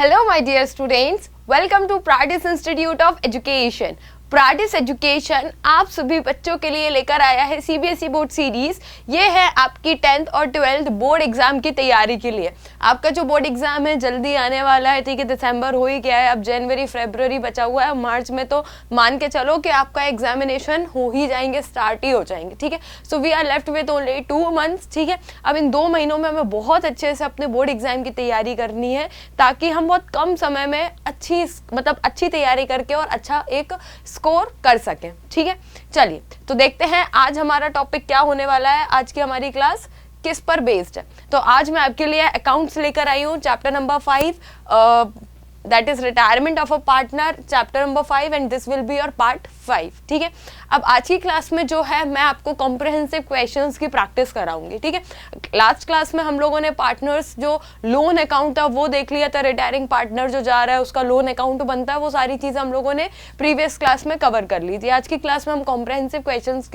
Hello my dear students, welcome to Pradis Institute of Education. Pradis education आप सभी बच्चों के लिए लेकर आया है सीबीएसई बोर्ड सीरीज। ये है आपकी 10th और 12th बोर्ड एग्जाम की तैयारी के लिए। आपका जो बोर्ड एग्जाम है जल्दी आने वाला है, ठीक है। दिसंबर हो ही गया है, अब जनवरी फरवरी बचा हुआ है, मार्च में तो मान के चलो कि आपका एग्जामिनेशन हो ही जाएंगे, स्टार्ट ही हो जाएंगे, ठीक है। So we are left with only 2 months, ठीक है। अब इन 2 महीनों में हमें बहुत अच्छे से अपने बोर्ड एग्जाम की तैयारी करनी है, ताकि हम बहुत कम समय में अच्छी तैयारी करके और अच्छा एक स्कोर कर सकें, ठीक है। चलिए तो देखते हैं आज हमारा टॉपिक क्या होने वाला है। आज की हमारी क्लास किस पर बेस्ड है। तो आज मैं आपके लिए अकाउंट्स लेकर आई हूँ, chapter number 5, that is retirement of a partner, chapter number 5 and this will be your part 5, ठीक है। अब आज की क्लास में जो है मैं आपको कॉम्प्रिहेंसिव क्वेश्चंस की प्रैक्टिस कराऊंगी, ठीक है। लास्ट क्लास में हम लोगों ने पार्टनर्स जो लोन अकाउंट था वो देख लिया था, रिटायरिंग पार्टनर जो जा रहा है उसका लोन अकाउंट बनता है, वो सारी चीज़ें हम लोगों ने प्रीवियस क्लास में कवर कर ली थी। आज की क्लास में हम कॉम्प्रिहेंसिव क्वेश्चंस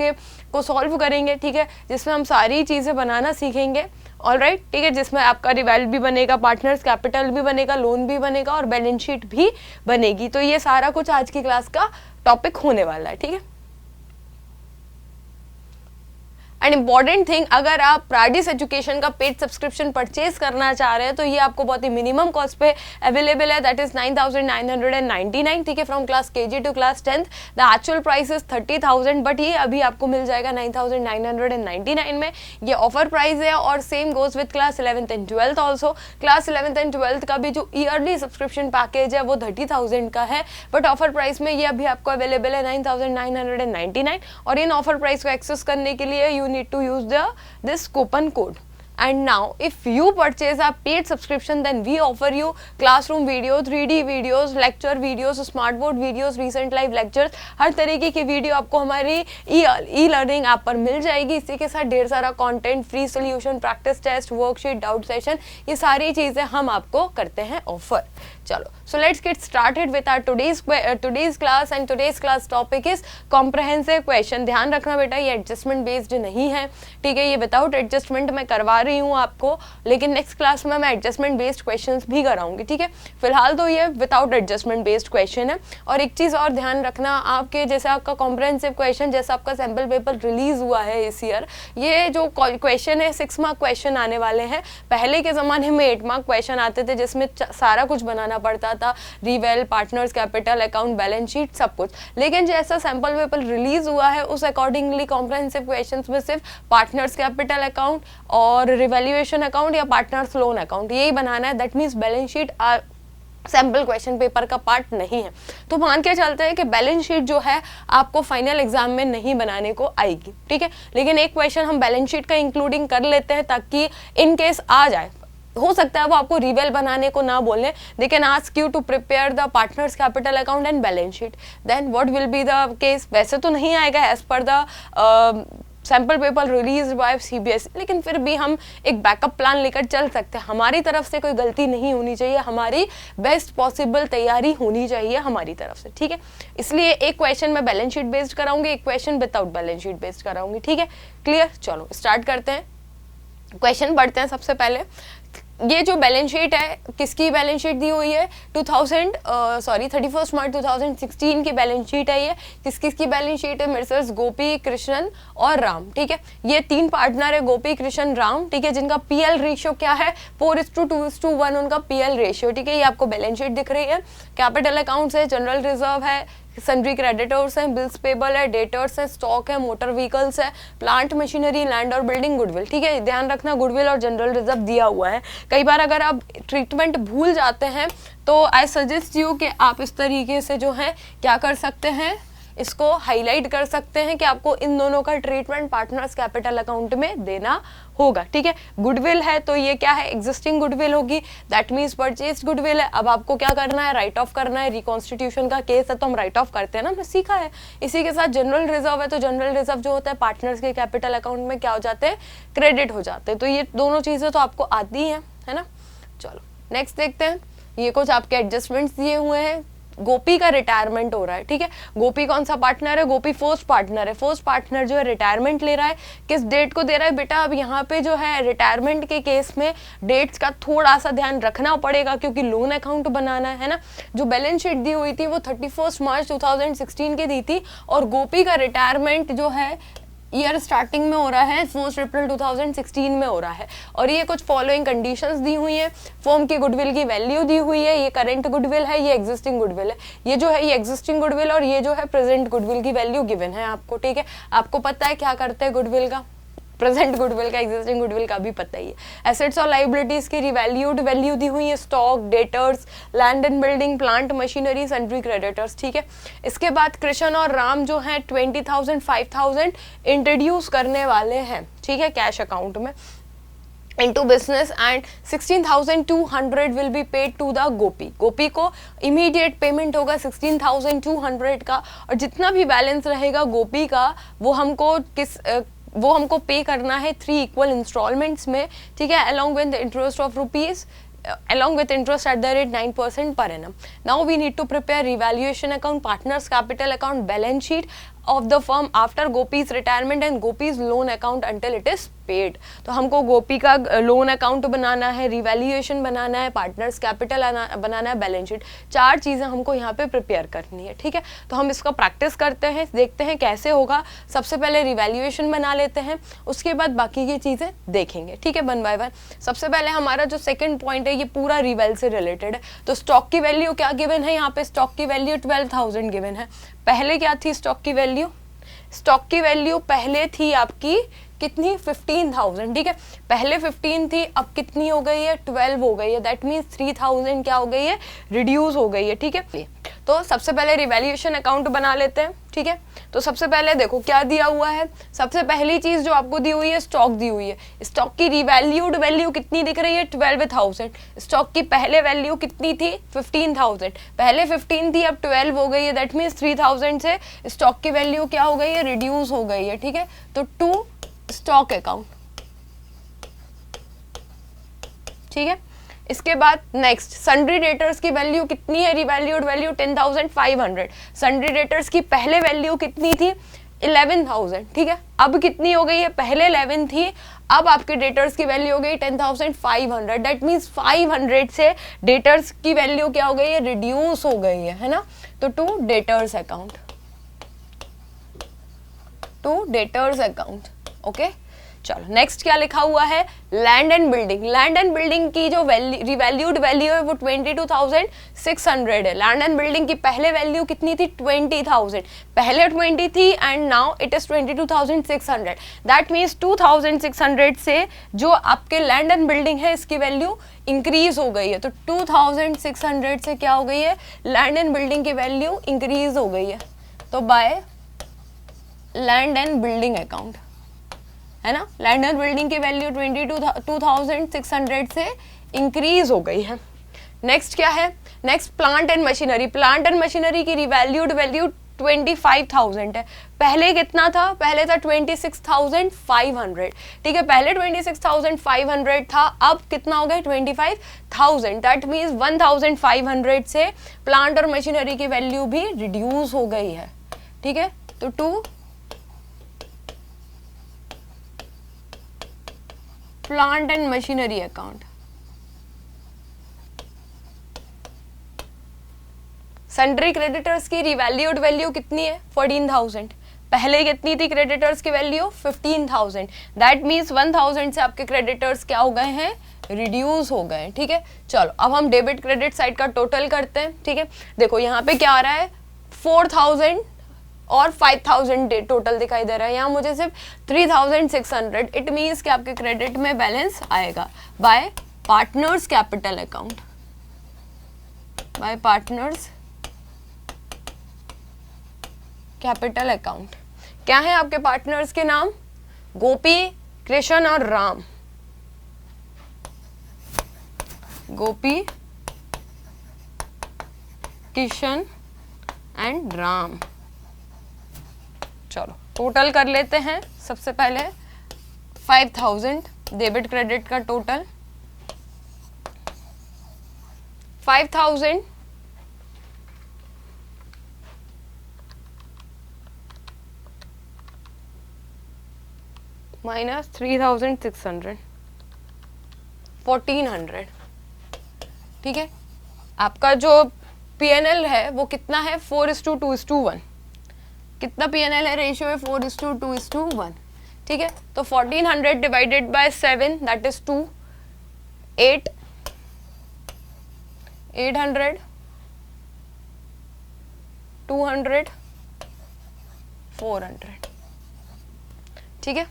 को सॉल्व करेंगे, ठीक है, जिसमें हम सारी चीज़ें बनाना सीखेंगे, ऑलराइट, ठीक है, जिसमें आपका रिवाइवल भी बनेगा, पार्टनर्स कैपिटल भी बनेगा, लोन भी बनेगा और बैलेंस शीट भी बनेगी। तो ये सारा कुछ आज की क्लास का टॉपिक होने वाला है, ठीक है। एंड इम्पॉर्टेंट थिंग, अगर आप प्राडिस एजुकेशन का पेड सब्सक्रिप्शन परचेज करना चाह रहे हैं तो ये आपको बहुत ही मिनिमम कॉस्ट पे अवेलेबल है, दैट इज 9,999, ठीक है, from class KG to class 10th। The actual price is 30,000, but ये अभी आपको मिल जाएगा 9,999 में। ये ऑफर प्राइस है और same goes with class 11th and 12th also. Class 11th and 12th का भी जो ईयरली सब्सक्रिप्शन पैकेज है वो 30,000 का है, बट ऑफर प्राइस में ये अभी आपको अवेलेबल है 9,999। और इन ऑफर प्राइस को एक्सेस करने के लिए you need to use this coupon code. And now if you purchase a paid subscription, then we offer you classroom video, 3D videos, lecture videos, smart board videos, recent live lectures, हर तरीके की video आपको हमारी e learning app पर मिल जाएगी। इसी के साथ ढेर सारा content, free solution, practice test, worksheet, doubt session, ये सारी चीज़ें हम आपको करते हैं ऑफर। चलो, so let's get started with our today's class and today's class topic is comprehensive question। ध्यान रखना बेटा, ये एडजस्टमेंट बेस्ड नहीं है, ठीक है। ये विदाउट एडजस्टमेंट मैं करवा रही हूँ आपको, लेकिन नेक्स्ट क्लास में मैं एडजस्टमेंट बेस्ड क्वेश्चंस भी कराऊंगी, ठीक है। फिलहाल तो ये विदाउट एडजस्टमेंट बेस्ड क्वेश्चन है। और एक चीज़ और ध्यान रखना, आपके जैसे आपका कॉम्प्रिहेंसिव क्वेश्चन, जैसा आपका सैम्पल पेपर रिलीज हुआ है इस ईयर, ये जो क्वेश्चन है 6 मार्क क्वेश्चन आने वाले हैं। पहले के ज़माने में 8 मार्क क्वेश्चन आते थे जिसमें सारा कुछ बनाना पड़ता था, रिवेल, partners capital account, balance sheet, सब कुछ। लेकिन जैसा सैंपल पेपर रिलीज हुआ है उस अकॉर्डिंगली कॉम्प्रिहेंसिव क्वेश्चंस में सिर्फ पार्टनर्स कैपिटल अकाउंट और रिवैल्यूएशन अकाउंट या पार्टनर्स लोन अकाउंट यही बनाना है। That means balance sheet sample question paper का पार्ट नहीं है। तो मान के चलते हैं कि बैलेंस शीट जो है आपको फाइनल एग्जाम में नहीं बनाने को आएगी, ठीक है। लेकिन एक क्वेश्चन हम बैलेंस शीट का इंक्लूडिंग कर लेते हैं ताकि इन केस आ जाए। हो सकता है वो आपको रिवेल बनाने को ना बोले, they can ask you to prepare the partners capital account and balance sheet, then what will be the case. वैसे तो नहीं आएगा as per the sample paper release by CBSE, लेकिन फिर भी हम एक बैकअप प्लान लेकर चल सकते हैं। हमारी तरफ से कोई गलती नहीं होनी चाहिए, हमारी बेस्ट पॉसिबल तैयारी होनी चाहिए हमारी तरफ से, ठीक है। इसलिए एक क्वेश्चन मैं बैलेंस शीट बेस्ड कराऊंगी, एक question without balance sheet based कराऊंगी, ठीक है। क्लियर, चलो स्टार्ट करते हैं, क्वेश्चन पढ़ते हैं। सबसे पहले ये जो बैलेंस शीट है, किसकी बैलेंस शीट दी हुई है, 31 मार्च 2016 की बैलेंस शीट है। ये किसकी बैलेंस शीट है, मिस्टर्स गोपी, कृष्णन और राम, ठीक है। ये 3 पार्टनर है, गोपी, कृष्ण, राम, ठीक है, जिनका पीएल रेशियो क्या है 4:2:1 उनका पीएल रेशियो, ठीक है। ये आपको बैलेंस शीट दिख रही है। कैपिटल अकाउंट्स है, जनरल रिजर्व है, सन्ड्री क्रेडिटर्स हैं, बिल्स पेबल है, डेटर्स है, स्टॉक है, मोटर व्हीकल्स है, प्लांट मशीनरी, लैंड और बिल्डिंग, गुडविल, ठीक है। ध्यान रखना गुडविल और जनरल रिजर्व दिया हुआ है। कई बार अगर आप ट्रीटमेंट भूल जाते हैं तो आई सजेस्ट यू कि आप इस तरीके से जो है क्या कर सकते हैं, इसको हाईलाइट कर सकते हैं कि आपको इन दोनों का ट्रीटमेंट पार्टनर्स कैपिटल अकाउंट में देना होगा, ठीक है। गुडविल है तो ये क्या है, एग्जिस्टिंग गुडविल होगी, दैट मीन्स परचेज गुडविल है। अब आपको क्या करना है, राइट ऑफ करना है। रिकॉन्स्टिट्यूशन का केस है तो हम राइट ऑफ करते हैं ना, हमने सीखा है। इसी के साथ जनरल रिजर्व है तो जनरल रिजर्व जो होता है पार्टनर्स के कैपिटल अकाउंट में क्या हो जाते हैं, क्रेडिट हो जाते हैं। तो ये दोनों चीज़ें तो आपको आती हैं, है ना। चलो नेक्स्ट देखते हैं। ये कुछ आपके एडजस्टमेंट्स दिए हुए हैं गोपी का रिटायरमेंट हो रहा है, ठीक है। गोपी कौन सा पार्टनर है? गोपी फर्स्ट पार्टनर है। फर्स्ट पार्टनर जो है रिटायरमेंट ले रहा है, किस डेट को दे रहा है बेटा? अब यहाँ पे जो है रिटायरमेंट के केस में डेट्स का थोड़ा सा ध्यान रखना पड़ेगा, क्योंकि लोन अकाउंट बनाना है ना। जो बैलेंस शीट दी हुई थी वो 31 मार्च 2016 की दी थी, और गोपी का रिटायरमेंट जो है ईयर स्टार्टिंग में हो रहा है, 1 अप्रैल 2016 में हो रहा है। और ये कुछ फॉलोइंग कंडीशंस दी हुई हैं। फर्म की गुडविल की वैल्यू दी हुई है, ये करंट गुडविल है, ये एग्जिस्टिंग गुडविल है। ये जो है ये एग्जिस्टिंग गुडविल और ये जो है प्रेजेंट गुडविल की वैल्यू गिवन है आपको, ठीक है। आपको पता है क्या करते हैं गुडविल का, प्रेजेंट गुडविल का, एग्जिस्टिंग गुडविल का भी पता ही है। एसेट्स और लाइबिलिटीज की रिवैल्यूड वैल्यू दी हुई है, stock, debtors, land and building, plant machinery, sundry creditors, ठीक है। इसके बाद कृष्ण और राम जो है 20,000 5,000 इंट्रोड्यूस करने वाले हैं, ठीक है, कैश अकाउंट में into business, and 16,200 will be paid to the गोपी। गोपी को immediate payment होगा 16,200 का, और जितना भी बैलेंस रहेगा गोपी का वो हमको पे करना है 3 इक्वल इंस्टॉलमेंट्स में, ठीक है, along with the interest of rupees along with interest at the rate 9% per annum. Now we need to prepare revaluation account, partners capital account, balance sheet of the firm after Gopi's retirement and Gopi's loan account until it is paid. तो हमको गोपी का loan account बनाना है, revaluation बनाना है, partners capital बनाना है, balance sheet, 4 चीज़ें हमको यहाँ पे प्रिपेयर करनी है, ठीक है। तो हम इसका प्रैक्टिस करते हैं, देखते हैं कैसे होगा। सबसे पहले रिवैल्यूएशन बना लेते हैं, उसके बाद बाकी की चीज़ें देखेंगे, ठीक है, 1 बाय 1। सबसे पहले हमारा जो सेकेंड पॉइंट है ये पूरा रिवेल से रिलेटेड है। तो स्टॉक की वैल्यू क्या गिवन है? यहाँ पे स्टॉक की वैल्यू 12,000 गिवन है। पहले क्या थी स्टॉक की वैल्यू? स्टॉक की वैल्यू पहले थी आपकी कितनी? 15,000, ठीक है। पहले 15 थी, अब कितनी हो गई है? 12 हो गई है। दैट मीन्स 3,000 क्या हो गई है? रिड्यूस हो गई है, ठीक है। तो सबसे पहले रिवैल्यूएशन अकाउंट बना लेते हैं, ठीक है। तो सबसे पहले देखो क्या दिया हुआ है। सबसे पहली चीज जो आपको दी हुई है स्टॉक दी हुई है। स्टॉक की रिवैल्यूड वैल्यू कितनी दिख रही है? 12,000। स्टॉक की पहले वैल्यू कितनी थी? 15,000। पहले 15 थी, अब 12 हो गई है। दैट मीन्स 3,000 से स्टॉक की वैल्यू क्या हो गई है? रिड्यूस हो गई है, ठीक है। तो टू स्टॉक अकाउंट, ठीक है। इसके बाद नेक्स्ट सन्ड्री डेटर्स की वैल्यू कितनी है? Revalued value 10,500। सन्ड्री डेटर्स की पहले वैल्यू कितनी थी? 11,000, ठीक है। अब कितनी हो गई है? पहले 11 थी, अब आपके डेटर्स की वैल्यू हो गई 10,500। दैट मीन्स 500 से डेटर्स की वैल्यू क्या हो गई है? रिड्यूस हो गई है ना। तो to debtors account, to debtors account, okay. चलो नेक्स्ट क्या लिखा हुआ है? Land and building. Land and building की जो रिवैल्यूड वैल्यू है वो 22,600 है। लैंड एंड बिल्डिंग की पहले वैल्यू कितनी थी? 20,000। पहले 20 थी and now it is 22,600। That means 2,600 से जो आपके लैंड एंड बिल्डिंग है इसकी वैल्यू इंक्रीज हो गई है। तो 2,600 से क्या हो गई है? लैंड एंड बिल्डिंग की वैल्यू इंक्रीज हो गई है। तो by land and building account, है ना। लैंड एंड बिल्डिंग की वैल्यू 22,600 से इंक्रीज हो गई है। नेक्स्ट क्या है? Next plant and machinery. Plant and machinery की रिवैल्यूड वैल्यू 25,000 है। पहले कितना था? पहले था 26,500, ठीक है। पहले 26,500 था, अब कितना हो गया? 25,000। दैट मीन्स 1,500 से प्लांट और मशीनरी की वैल्यू भी रिड्यूस हो गई है, ठीक है। तो to plant and machinery account. Sundry creditors की रिवैल्यूड वैल्यू कितनी है? 14,000। पहले कितनी थी क्रेडिटर्स की वैल्यू? 15,000। दैट मीन्स 1,000 से आपके क्रेडिटर्स क्या हो गए हैं? रिड्यूस हो गए, ठीक है। चलो अब हम डेबिट क्रेडिट साइड का टोटल करते हैं, ठीक है। देखो यहाँ पे क्या आ रहा है? 4,000 और 5,000 टोटल दिखाई दे रहा है। यहाँ मुझे सिर्फ 3,600। इट मीन्स कि आपके क्रेडिट में बैलेंस आएगा bye partners capital account, bye partners capital account. क्या है आपके पार्टनर्स के नाम? गोपी, कृष्ण और राम। गोपी, कृष्ण एंड राम। चलो टोटल कर लेते हैं। सबसे पहले 5,000 डेबिट क्रेडिट का टोटल, 5,000 माइनस 3600, 1400। ठीक है, आपका जो PNL है वो कितना है, 4:2:1। कितना PNL है, रेशियो है 4:2:1। ठीक है, तो 1400 डिवाइडेड बाय 7 दैट इज 2, 8, 800, 200, 400। ठीक है,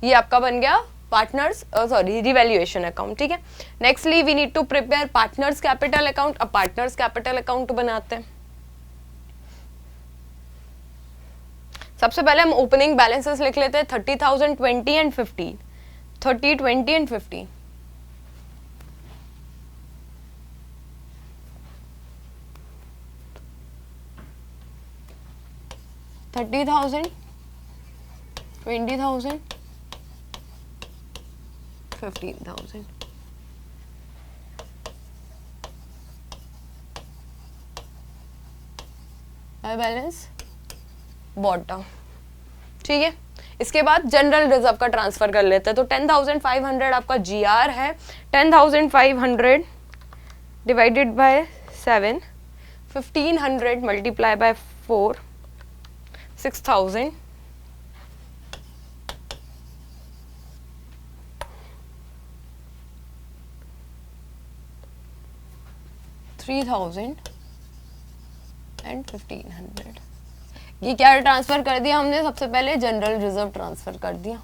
ये आपका बन गया पार्टनर्स रिवैल्यूएशन अकाउंट। ठीक है, nextly we need to prepare partners capital account. अब पार्टनर्स कैपिटल अकाउंट बनाते हैं। सबसे पहले हम ओपनिंग बैलेंसेस लिख लेते हैं, 30,000, 20 एंड 15, 30, 20 एंड 15। 30,000, 20,000, 15,000। Balance bottom. ठीक है, इसके बाद जनरल रिजर्व का ट्रांसफर कर लेते हैं। तो 10,500 आपका GR है, 10,500 divided by 7, 1500 multiply by 4, 6,000, 3,000 and 1,500। ये क्या ट्रांसफर कर दिया हमने, सबसे पहले जनरल रिजर्व ट्रांसफर कर दिया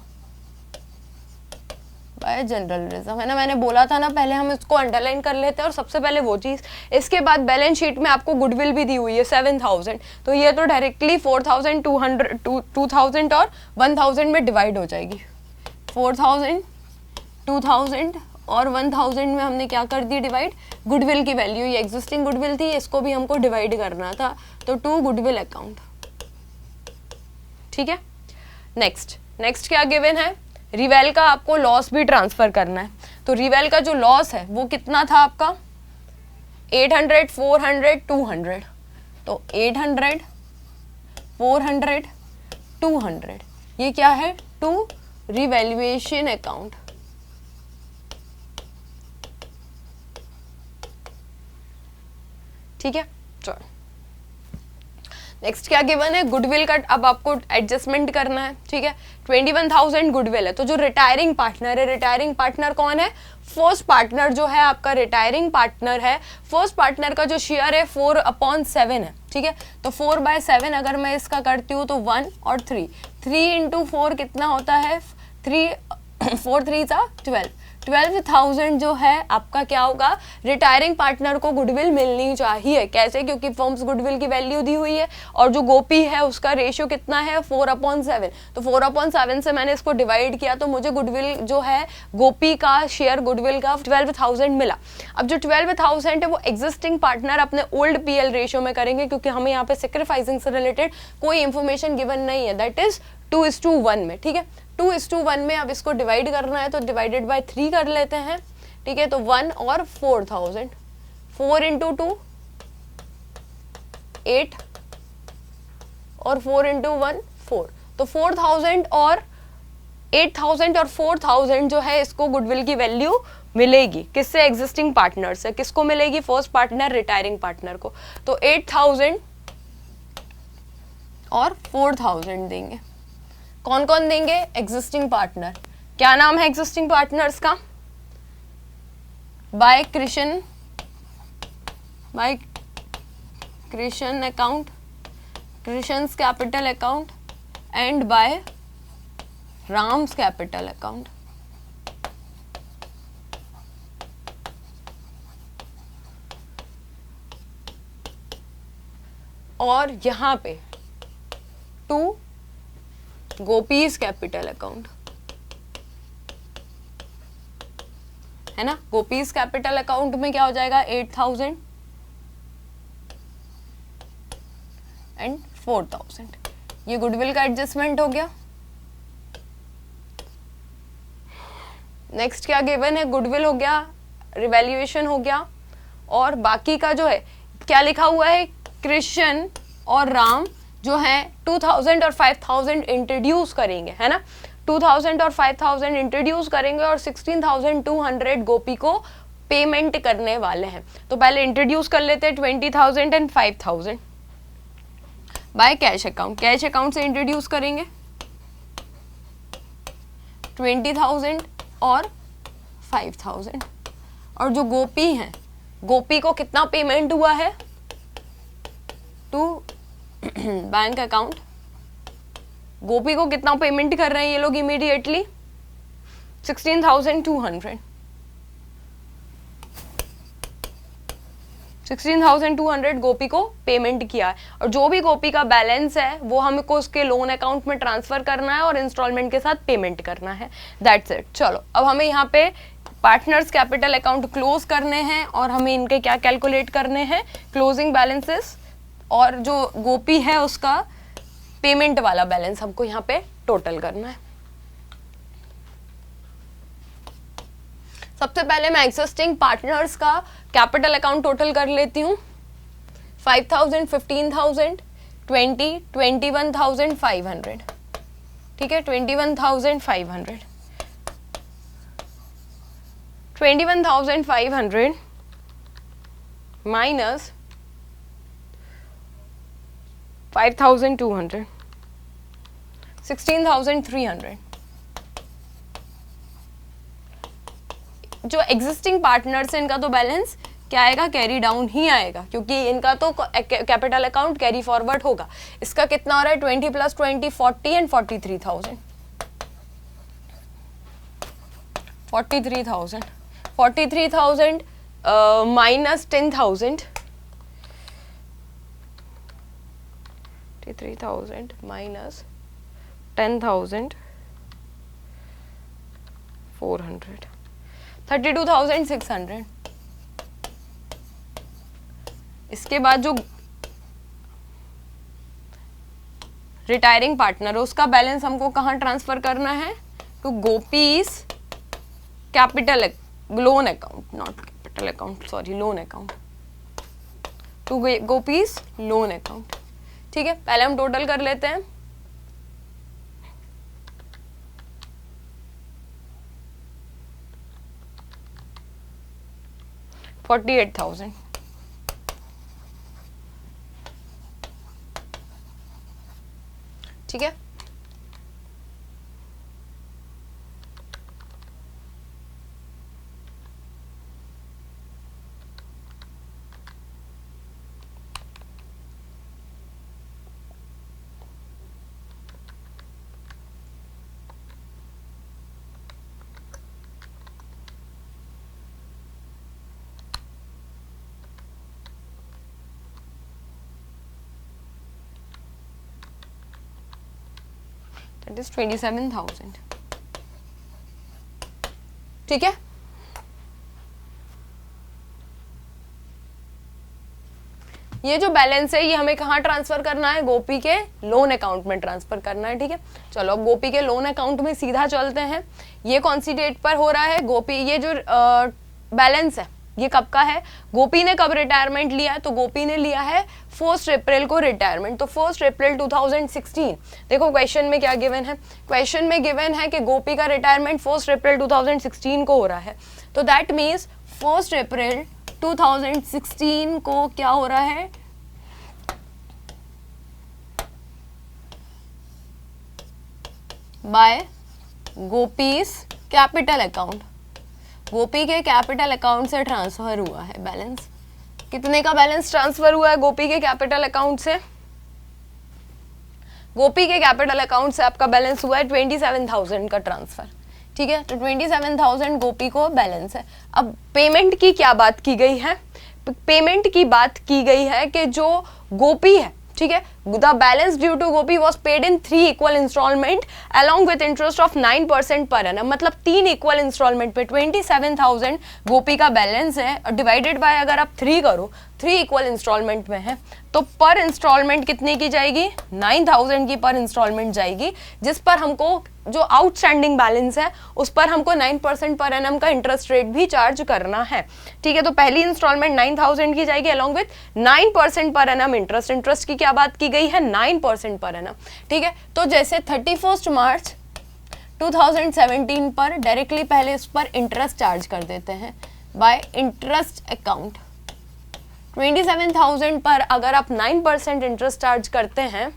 बाय जनरल रिजर्व, है ना। मैंने बोला था ना, पहले हम इसको अंडरलाइन कर लेते हैं और सबसे पहले वो चीज। इसके बाद बैलेंस शीट में आपको गुडविल भी दी हुई है 7,000, तो ये तो डायरेक्टली 4,200, 2,000 और 1,000 में डिवाइड हो जाएगी। 4,000, 2,000 और 1,000 में हमने क्या कर दी डिवाइड, गुडविल की वैल्यू। ये एग्जिस्टिंग गुडविल थी, इसको भी हमको डिवाइड करना था, तो टू गुडविल अकाउंट। ठीक है, नेक्स्ट क्या गिवन है, रिवेल का आपको लॉस भी ट्रांसफर करना है। तो रिवेल का जो लॉस है वो कितना था आपका, 800, 400, 200। तो 800, 400, 200, ये क्या है, टू रिवैल्यूएशन अकाउंट। ठीक है, चलो नेक्स्ट क्या गिवन है, गुडविल का अब आपको एडजस्टमेंट करना है। ठीक है, 21,000 गुडविल है। तो जो रिटायरिंग पार्टनर है, रिटायरिंग पार्टनर कौन है, फर्स्ट पार्टनर जो है आपका रिटायरिंग पार्टनर है। फर्स्ट पार्टनर का जो शेयर है 4/7 है। ठीक है, तो 4/7 अगर मैं इसका करती हूँ तो 1 और 3, 3 × 4 कितना होता है, 3, 4 3 12, 12,000 जो है आपका क्या होगा, रिटायरिंग पार्टनर को गुडविल मिलनी चाहिए। कैसे, क्योंकि फर्म्स गुडविल की वैल्यू दी हुई है और जो गोपी है उसका रेशियो कितना है 4/7। तो 4/7 से मैंने इसको डिवाइड किया तो मुझे गुडविल जो है गोपी का शेयर गुडविल का 12,000 मिला। अब जो 12,000 है वो एग्जिस्टिंग पार्टनर अपने ओल्ड PL रेशियो में करेंगे, क्योंकि हमें यहाँ पे सेक्रीफाइसिंग से रिलेटेड कोई इंफॉर्मेशन गिवन नहीं है, दैट इज 2:1 में। ठीक है, 2:1 में अब इसको डिवाइड करना है तो डिवाइडेड बाय 3 कर लेते हैं। ठीक है, तो 1 और 4,000, 4 × 2 8 और 4 × 1 4। तो 4,000 और 8,000 और 4,000 जो है इसको गुडविल की वैल्यू मिलेगी। किससे, एग्जिस्टिंग पार्टनर से। किसको मिलेगी, फर्स्ट पार्टनर रिटायरिंग पार्टनर को। तो 8,000 और 4,000 देंगे। कौन कौन देंगे, एग्जिस्टिंग पार्टनर। क्या नाम है एग्जिस्टिंग पार्टनर्स का, by Krishna account, Krishna's capital account and by Ram's capital account. और यहां पे 2 गोपीज कैपिटल अकाउंट, है ना। गोपीज कैपिटल अकाउंट में क्या हो जाएगा, 8,000 एंड 4,000। ये गुडविल का एडजस्टमेंट हो गया। नेक्स्ट क्या गिवन है, गुडविल हो गया, रिवैल्यूएशन हो गया, और बाकी का जो है क्या लिखा हुआ है, कृष्ण और राम जो है 2000 और 5000 इंट्रोड्यूस करेंगे, है ना, 2000 और 5000 इंट्रोड्यूस करेंगे और 16200 गोपी को पेमेंट करने वाले हैं। तो पहले इंट्रोड्यूस कर लेते हैं 20,000 and 5,000 by cash account. Cash account से इंट्रोड्यूस करेंगे 20,000 और 5,000, और जो गोपी हैं, गोपी को कितना पेमेंट हुआ है टू बैंक अकाउंट, गोपी को कितना पेमेंट कर रहे हैं ये लोग इमीडिएटली 16,200, 16,200 गोपी को पेमेंट किया है, और जो भी गोपी का बैलेंस है वो हमको उसके लोन अकाउंट में ट्रांसफर करना है और इंस्टॉलमेंट के साथ पेमेंट करना है। That's it. चलो अब हमें यहाँ पे पार्टनर्स कैपिटल अकाउंट क्लोज करने हैं और हमें इनके क्या कैलकुलेट करने हैं, क्लोजिंग बैलेंसेस, और जो गोपी है उसका पेमेंट वाला बैलेंस हमको यहाँ पे टोटल करना है। सबसे पहले मैं एक्सिस्टिंग पार्टनर्स का कैपिटल अकाउंट टोटल कर लेती हूँ। 5,000, 15,000, 20, 21,500, ठीक है, 21,500, 21,500 माइनस 5,200, 16,300। जो एग्जिस्टिंग पार्टनर्स हैं इनका तो बैलेंस क्या आएगा, कैरी डाउन ही आएगा, क्योंकि इनका तो कैपिटल अकाउंट कैरी फॉरवर्ड होगा। इसका कितना हो रहा है 20 + 20 40 एंड 43,000, 43,000, 43,000 माइनस 10,000, 43,000 माइनस 10,400, 32,600। इसके बाद जो रिटायरिंग पार्टनर है उसका बैलेंस हमको कहाँ ट्रांसफर करना है, to Gopi's capital loan account, not capital account, sorry, loan account, to Gopi's loan account. ठीक है, पहले हम टोटल कर लेते हैं। $48,000, ठीक है। That is 27,000, ठीक है। ये जो बैलेंस है ये हमें कहाँ ट्रांसफर करना है, गोपी के लोन अकाउंट में ट्रांसफर करना है, ठीक है। चलो अब गोपी के लोन अकाउंट में सीधा चलते हैं। ये कौन सी डेट पर हो रहा है, गोपी, ये जो बैलेंस है ये कब का है, गोपी ने कब रिटायरमेंट लिया है, तो गोपी ने लिया है 1 अप्रैल को रिटायरमेंट, तो 1 अप्रैल 2016। देखो क्वेश्चन में क्या गिवन है, क्वेश्चन में गिवन है कि गोपी का रिटायरमेंट 1 अप्रैल 2016 को हो रहा है, तो दैट मीन्स 1 अप्रैल 2016 को क्या हो रहा है, बाय गोपीज कैपिटल अकाउंट, गोपी के कैपिटल अकाउंट से ट्रांसफर हुआ है बैलेंस। कितने का बैलेंस ट्रांसफर हुआ है गोपी के कैपिटल अकाउंट से, गोपी के कैपिटल अकाउंट से आपका बैलेंस हुआ है 27,000 का ट्रांसफर, ठीक है। तो 27,000 गोपी को बैलेंस है। अब पेमेंट की क्या बात की गई है, पेमेंट की बात की गई है कि जो गोपी है, ठीक है, the balance due to Gopi was paid in 3 equal instalment along with interest of 9% per annum, मतलब 3 इक्वल इंस्टॉलमेंट पे 27,000 गोपी का बैलेंस है, डिवाइडेड बाय अगर आप 3 करो, 3 इक्वल इंस्टॉलमेंट में है, तो पर इंस्टॉलमेंट कितने की जाएगी, 9,000 की पर इंस्टॉलमेंट जाएगी, जिस पर हमको जो आउटस्टैंडिंग बैलेंस है उस पर हमको 9% पर एनम का इंटरेस्ट रेट भी चार्ज करना है, ठीक है। तो पहली इंस्टॉलमेंट 9,000 की जाएगी along with 9% per annum interest. Interest की क्या बात की गई गई है 9% पर एनम, ठीक है। तो जैसे 31 मार्च 2017 पर डायरेक्टली पहले इस पर इंटरेस्ट चार्ज कर देते हैं बाय इंटरेस्ट अकाउंट। 27,000 पर अगर आप 9% इंटरेस्ट चार्ज करते हैं,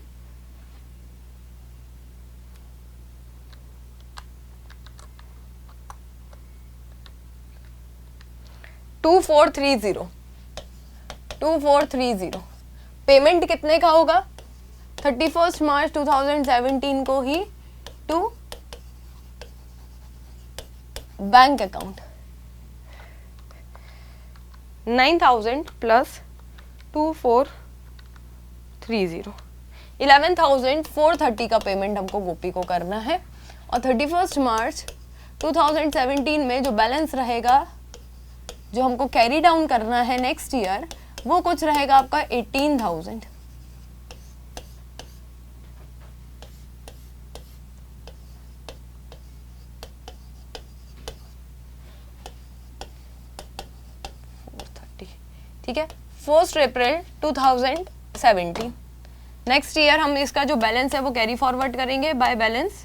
to four three zero payment कितने का होगा? 31 मार्च 2017 को ही टू बैंक अकाउंट 9,000 प्लस 2430 11,430 का पेमेंट हमको गोपी को करना है। और 31 मार्च 2017 में जो बैलेंस रहेगा, जो हमको कैरी डाउन करना है नेक्स्ट ईयर, वो कुछ रहेगा आपका 18,000। ठीक है, 1 अप्रैल 2017 नेक्स्ट ईयर हम इसका जो बैलेंस है वो कैरी फॉरवर्ड करेंगे बाय बैलेंस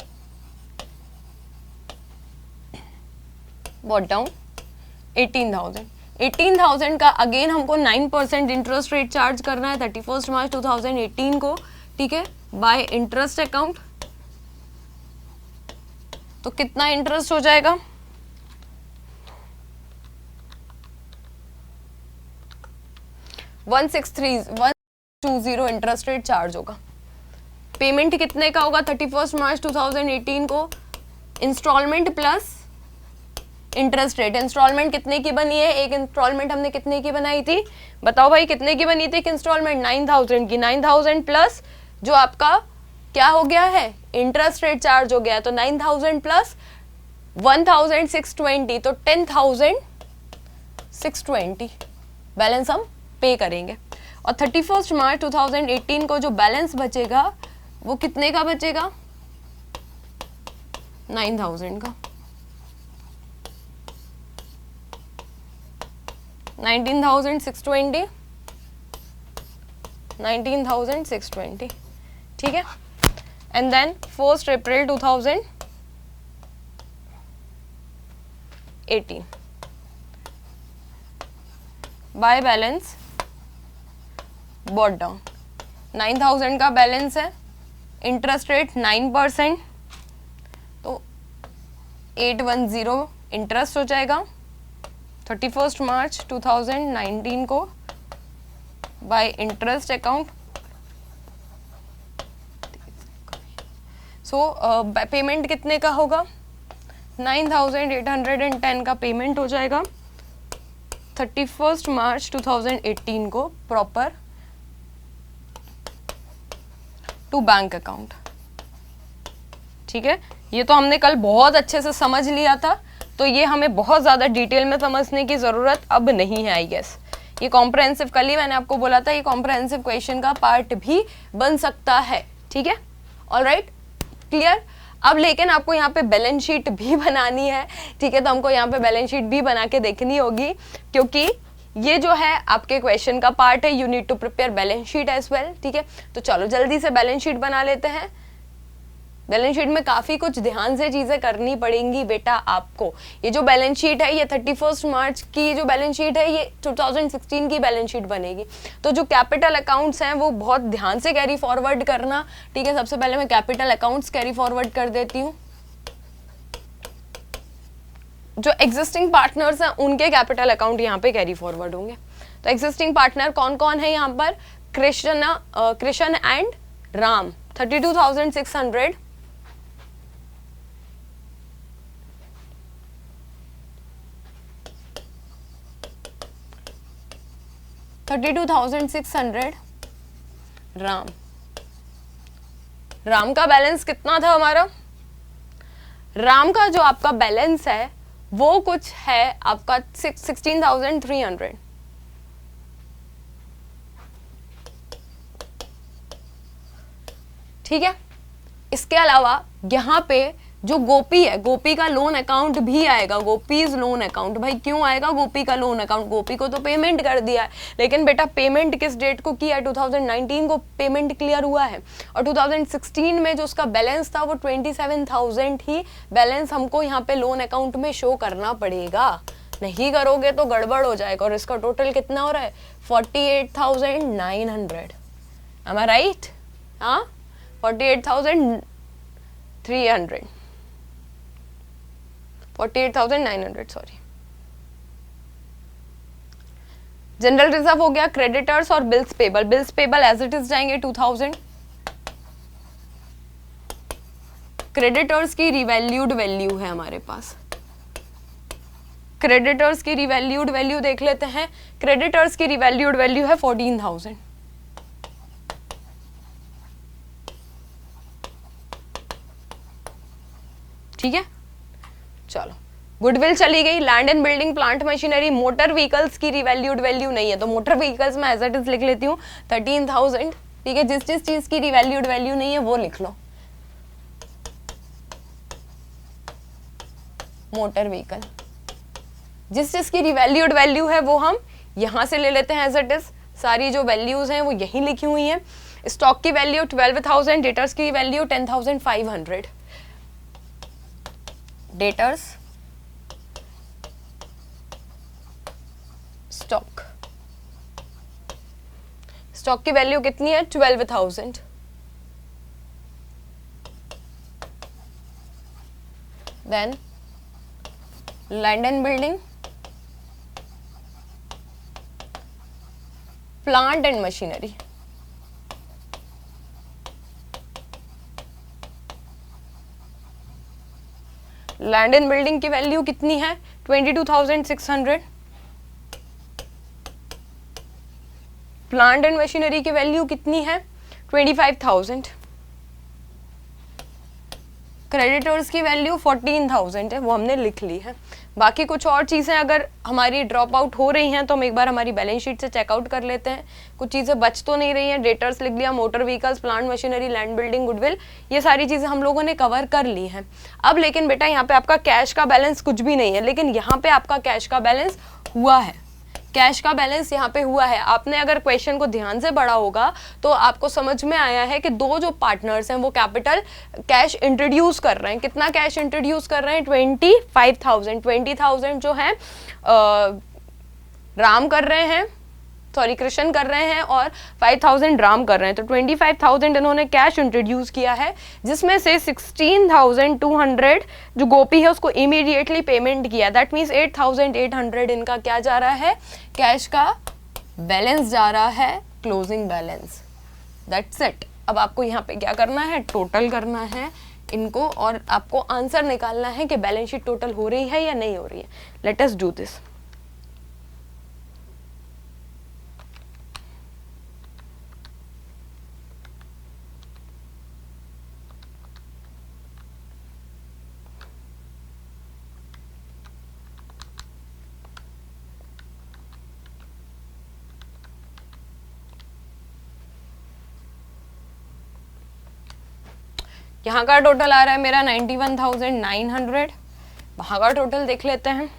बॉट डाउन 18,000 का अगेन हमको 9% इंटरेस्ट रेट चार्ज करना है 31 मार्च 2018 को, ठीक है, बाय इंटरेस्ट अकाउंट। तो कितना इंटरेस्ट हो जाएगा? 120 इंटरेस्ट रेट चार्ज होगा। पेमेंट कितने का होगा 31 मार्च 2018 को? Instalment plus interest rate. Instalment कितने की बनी है? एक इंस्टॉलमेंट हमने कितने की बनाई थी? बताओ भाई, कितने की बनी थी एक इंस्टॉलमेंट? 9,000 की। 9,000 प्लस जो आपका क्या हो गया है, इंटरेस्ट रेट चार्ज हो गया, तो 9,000 प्लस 1,620, तो 10,620 बैलेंस हम पे करेंगे। और 31 मार्च 2018 को जो बैलेंस बचेगा वो कितने का बचेगा? 9,000 का। 19,620 ठीक है। And then 1 April 2018 by balance brought down 9,000 का बैलेंस है, इंटरेस्ट रेट 9%, तो 810 इंटरेस्ट हो जाएगा 31 मार्च 2019 को बाय इंटरेस्ट अकाउंट। सो पेमेंट कितने का होगा? 9,810 का पेमेंट हो जाएगा 31 मार्च 2018 को प्रॉपर टू बैंक अकाउंट। ठीक है, ये तो हमने कल बहुत अच्छे से समझ लिया था, तो ये हमें बहुत ज़्यादा डिटेल में समझने की ज़रूरत अब नहीं है। आई गेस ये कॉम्प्रहेंसिव, कल ही मैंने आपको बोला था, ये कॉम्प्रहेंसिव क्वेश्चन का पार्ट भी बन सकता है। ठीक है, ऑलराइट, क्लियर। अब लेकिन आपको यहाँ पे बैलेंस शीट भी बनानी है। ठीक है, तो हमको यहाँ पे बैलेंस शीट भी बना के देखनी होगी, क्योंकि ये जो है आपके क्वेश्चन का पार्ट है। You need to prepare balance sheet as well. ठीक है, तो चलो जल्दी से बैलेंस शीट बना लेते हैं। बैलेंस शीट में काफ़ी कुछ ध्यान से चीज़ें करनी पड़ेंगी बेटा आपको। ये जो बैलेंस शीट है, ये 31 मार्च की जो बैलेंस शीट है, ये 2016 की बैलेंस शीट बनेगी। तो जो कैपिटल अकाउंट्स हैं वो बहुत ध्यान से कैरी फॉरवर्ड करना। ठीक है, सबसे पहले मैं कैपिटल अकाउंट्स कैरी फॉरवर्ड कर देती हूँ। जो एग्जिस्टिंग पार्टनर्स हैं उनके कैपिटल अकाउंट यहाँ पे कैरी फॉरवर्ड होंगे। तो एग्जिस्टिंग पार्टनर कौन कौन है यहाँ पर? कृष्ण एंड राम 32,600, 32,600 राम का बैलेंस कितना था हमारा? राम का जो आपका बैलेंस है वो कुछ है आपका 16,300। ठीक है, इसके अलावा यहाँ पे जो गोपी है, गोपी का लोन अकाउंट भी आएगा, गोपीज लोन अकाउंट। भाई क्यों आएगा गोपी का लोन अकाउंट? गोपी को तो पेमेंट कर दिया है, लेकिन बेटा पेमेंट किस डेट को किया है? 2019 को पेमेंट क्लियर हुआ है, और 2016 में जो उसका बैलेंस था वो 27,000 ही बैलेंस हमको यहाँ पे लोन अकाउंट में शो करना पड़ेगा। नहीं करोगे तो गड़बड़ हो जाएगा। और इसका टोटल कितना हो रहा है? 48,900। Am I right? हाँ, 48,300, 48,900 सॉरी। जनरल रिजर्व हो गया, क्रेडिटर्स और bills payable. Bills payable as it is जाएंगे 2000। क्रेडिटर्स की रिवैल्यूड वैल्यू है हमारे पास, क्रेडिटर्स की रिवैल्यूड वैल्यू देख लेते हैं। क्रेडिटर्स की रिवैल्यूड वैल्यू है 14,000। ठीक है, चलो गुडविल चली गई। Land and building, plant machinery, motor vehicles की रिवैल्यूड वैल्यू नहीं है, तो मोटर व्हीकल्स में एज इट इज लिख लेती हूँ 13,000। ठीक है, जिस जिस चीज की रिवैल्यूड वैल्यू नहीं है वो लिख लो। मोटर व्हीकल, जिस चीज की रिवैल्यूड वैल्यू है वो हम यहां से ले लेते हैं एज इट इज। सारी जो वैल्यूज हैं वो यहीं लिखी हुई हैं। स्टॉक की वैल्यू 12,000, डेटर्स की वैल्यू 10,500। डेटर्स, स्टॉक, स्टॉक की वैल्यू कितनी है? 12,000। Then land and building, plant and machinery, land and building की वैल्यू कितनी है? 22,600। प्लांट एंड मशीनरी की वैल्यू कितनी है? 25,000। क्रेडिटर्स की वैल्यू 14,000 है, वो हमने लिख ली है। बाकी कुछ और चीज़ें अगर हमारी ड्रॉप आउट हो रही हैं तो हम एक बार हमारी बैलेंस शीट से चेकआउट कर लेते हैं। कुछ चीज़ें बच तो नहीं रही हैं। डेटर्स लिख लिया, motor vehicles, plant machinery, land building, goodwill, ये सारी चीज़ें हम लोगों ने कवर कर ली हैं। अब लेकिन बेटा यहाँ पे आपका कैश का बैलेंस कुछ भी नहीं है, लेकिन यहाँ पे आपका कैश का बैलेंस हुआ है। कैश का बैलेंस यहाँ पे हुआ है। आपने अगर क्वेश्चन को ध्यान से पढ़ा होगा तो आपको समझ में आया है कि दो जो पार्टनर्स हैं वो कैपिटल कैश इंट्रोड्यूस कर रहे हैं। कितना कैश इंट्रोड्यूस कर रहे हैं? 25,000। 20,000 जो है राम कर रहे हैं, सॉरी कृष्ण कर रहे हैं, और 5,000 राम कर रहे हैं। तो 25,000 इन्होंने कैश इंट्रोड्यूस किया है, जिसमें से 16,200 जो गोपी है उसको इमीडिएटली पेमेंट किया। दैट मीन्स 8,800 इनका क्या जा रहा है? कैश का बैलेंस जा रहा है, क्लोजिंग बैलेंस। That's it. अब आपको यहाँ पे क्या करना है? टोटल करना है इनको, और आपको आंसर निकालना है कि बैलेंस शीट टोटल हो रही है या नहीं हो रही है। Let us do this. यहाँ का टोटल आ रहा है मेरा 91,900। वहाँ का टोटल देख लेते हैं।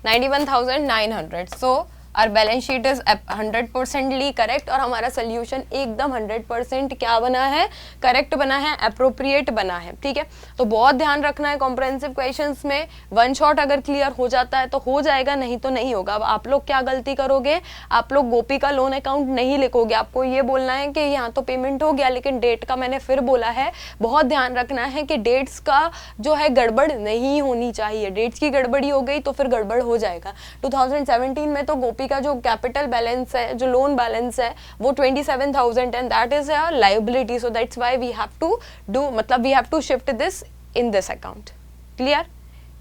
$91,900। So our balance sheet is 100%ली करेक्ट, और हमारा सोल्यूशन एकदम 100% क्या बना है? करेक्ट बना है, अप्रोप्रिएट बना है। ठीक है, तो बहुत ध्यान रखना है कॉम्प्रिहेंसिव क्वेश्चंस में। वन शॉट अगर क्लियर हो जाता है तो हो जाएगा, नहीं तो नहीं होगा। अब आप लोग क्या गलती करोगे? आप लोग गोपी का लोन अकाउंट नहीं लिखोगे। आपको ये बोलना है कि यहाँ तो पेमेंट हो गया, लेकिन डेट का मैंने फिर बोला है, बहुत ध्यान रखना है कि डेट्स का जो है गड़बड़ नहीं होनी चाहिए। डेट्स की गड़बड़ी हो गई तो फिर गड़बड़ हो जाएगा। 2017 में तो गोपी का जो कैपिटल बैलेंस है, जो लोन बैलेंस है, वो 27,000 and that is a liability. So that's why we have to do, मतलब we have to shift this in this account. Clear?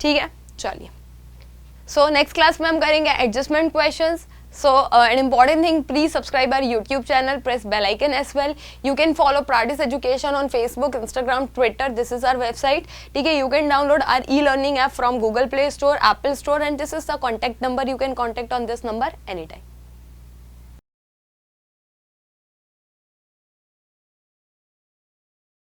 ठीक है, चलिए। सो नेक्स्ट क्लास में हम करेंगे adjustment questions, So an important thing, please subscribe our YouTube channel, press bell icon as well. You can follow Pradis Education on Facebook, Instagram, Twitter. This is our website. ठीक है, you can download our e-learning app from Google Play Store, Apple Store, and this is the contact number. You can contact on this number anytime.